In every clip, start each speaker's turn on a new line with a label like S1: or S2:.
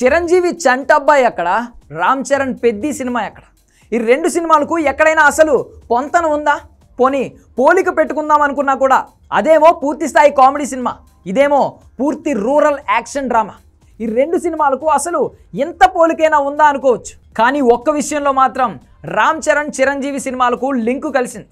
S1: చిరంజీవి చంటబ్బాయి ఎక్కడ, రామ్ చరణ్ పెద్ది సినిమా ఎక్కడ? ఈ రెండు సినిమాలకు ఎక్కడైనా అసలు పొంతన ఉందా? పోనీ పోలిక పెట్టుకుందాం అనుకున్నా కూడా అదేమో పూర్తి స్థాయి కామెడీ సినిమా, ఇదేమో పూర్తి రూరల్ యాక్షన్ డ్రామా. ఈ రెండు సినిమాలకు అసలు ఎంత పోలికైనా ఉందా అనుకోవచ్చు. కానీ ఒక్క విషయంలో మాత్రం రామ్ చరణ్ చిరంజీవి సినిమాలకు లింకు కలిసింది.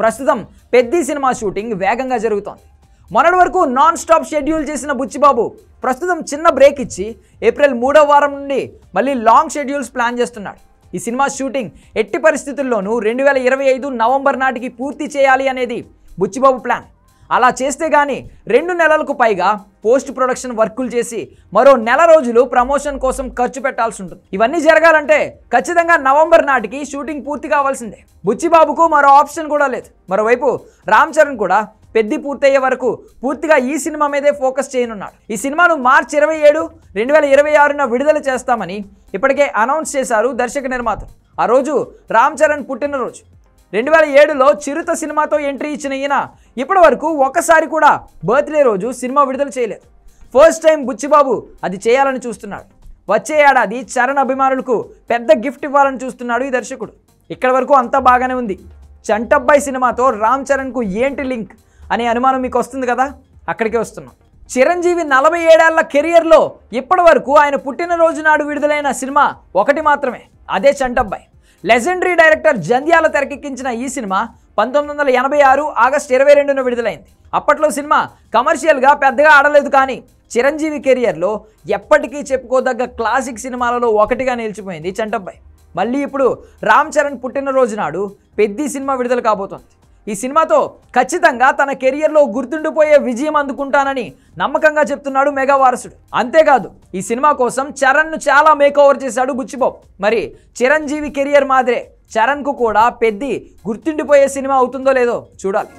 S1: ప్రస్తుతం పెద్ది సినిమా షూటింగ్ వేగంగా జరుగుతోంది. మొన్నటి వరకు నాన్ స్టాప్ షెడ్యూల్ చేసిన బుచ్చిబాబు ప్రస్తుతం చిన్న బ్రేక్ ఇచ్చి ఏప్రిల్ 3వ వారం నుండి మళ్ళీ లాంగ్ షెడ్యూల్స్ ప్లాన్ చేస్తున్నాడు. ఈ సినిమా షూటింగ్ ఎట్టి పరిస్థితుల్లోనూ 2025 నవంబర్ నాటికి పూర్తి చేయాలి అనేది బుచ్చిబాబు ప్లాన్. అలా చేస్తే కానీ 2 నెలలకు పైగా పోస్ట్ ప్రొడక్షన్ వర్కులు చేసి మరో నెల రోజులు ప్రమోషన్ కోసం ఖర్చు పెట్టాల్సి ఉంటుంది. ఇవన్నీ జరగాలంటే ఖచ్చితంగా నవంబర్ నాటికి షూటింగ్ పూర్తి కావాల్సిందే. బుచ్చిబాబుకు మరో ఆప్షన్ కూడా లేదు. మరోవైపు రామ్ చరణ్ కూడా పెద్ది పూర్తయ్యే వరకు పూర్తిగా ఈ సినిమా మీదే ఫోకస్ చేయనున్నాడు. ఈ సినిమాను మార్చి 27, 2026న విడుదల చేస్తామని ఇప్పటికే అనౌన్స్ చేశారు దర్శక నిర్మాతలు. ఆ రోజు రామ్ చరణ్ పుట్టినరోజు. 2007లో చిరుత సినిమాతో ఎంట్రీ ఇచ్చిన ఈయన ఇప్పటి వరకు ఒక్కసారి కూడా బర్త్డే రోజు సినిమా విడుదల చేయలేదు. ఫస్ట్ టైం బుచ్చిబాబు అది చేయాలని చూస్తున్నాడు. వచ్చే ఏడాది చరణ్ అభిమానులకు పెద్ద గిఫ్ట్ ఇవ్వాలని చూస్తున్నాడు ఈ దర్శకుడు. ఇక్కడి వరకు అంతా బాగానే ఉంది. చంటబ్బాయి సినిమాతో రామ్ చరణ్కు ఏంటి లింక్ అనే అనుమానం మీకు వస్తుంది కదా, అక్కడికే వస్తున్నాం. చిరంజీవి 47 ఏళ్ల కెరియర్లో ఇప్పటి వరకు ఆయన పుట్టినరోజు నాడు విడుదలైన సినిమా ఒకటి మాత్రమే, అదే చంటబ్బాయి. లెజెండరీ డైరెక్టర్ జంధ్యాల తెరకెక్కించిన ఈ సినిమా 1986 ఆగస్టు 22న విడుదలైంది. అప్పట్లో సినిమా కమర్షియల్గా పెద్దగా ఆడలేదు, కానీ చిరంజీవి కెరియర్లో ఎప్పటికీ చెప్పుకోదగ్గ క్లాసిక్ సినిమాలలో ఒకటిగా నిలిచిపోయింది చంటబ్బాయి. మళ్ళీ ఇప్పుడు రామ్ చరణ్ పుట్టినరోజు నాడు పెద్ది సినిమా విడుదల కాబోతోంది. ఈ సినిమాతో ఖచ్చితంగా తన కెరియర్లో గుర్తుండిపోయే విజయం అందుకుంటానని నమ్మకంగా చెప్తున్నాడు మెగా వారసుడు. అంతేకాదు ఈ సినిమా కోసం చరణ్ను చాలా మేకోవర్ చేశాడు బుచ్చిబాబు. మరి చిరంజీవి కెరియర్ మాదిరే చరణ్కు కూడా పెద్ది గుర్తుండిపోయే సినిమా అవుతుందో లేదో చూడాలి.